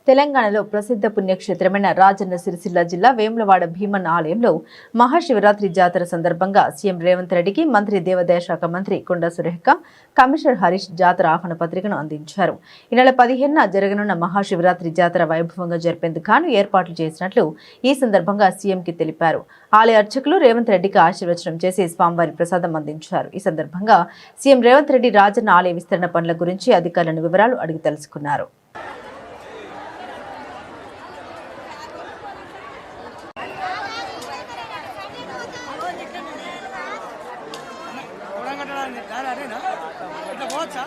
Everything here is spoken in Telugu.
తెలంగాణలో ప్రసిద్ధ పుణ్యక్షేత్రమైన రాజన్న సిరిసిల్ల జిల్లా వేములవాడ భీమన్న ఆలయంలో మహాశివరాత్రి జాతర సందర్భంగా సీఎం రేవంత్ రెడ్డికి మంత్రి దేవాదాయ శాఖ మంత్రి కొండా సురేఖ, కమిషనర్ హరీష్ జాతర ఆహ్వాన పత్రికను అందించారు. ఈ నెల 15న జరగనున్న మహాశివరాత్రి జాతర వైభవంగా జరిపేందుకు గాను ఏర్పాట్లు చేసినట్లు ఈ సందర్భంగా సీఎంకి తెలిపారు. ఆలయ అర్చకులు రేవంత్ రెడ్డికి ఆశీర్వచనం చేసి స్వామివారి ప్రసాదం అందించారు. ఈ సందర్భంగా సీఎం రేవంత్ రెడ్డి రాజన్న ఆలయ విస్తరణ పనుల గురించి అధికారులను వివరాలు అడిగి తెలుసుకున్నారు. అరేనా ఇట్లా పోవచ్చా?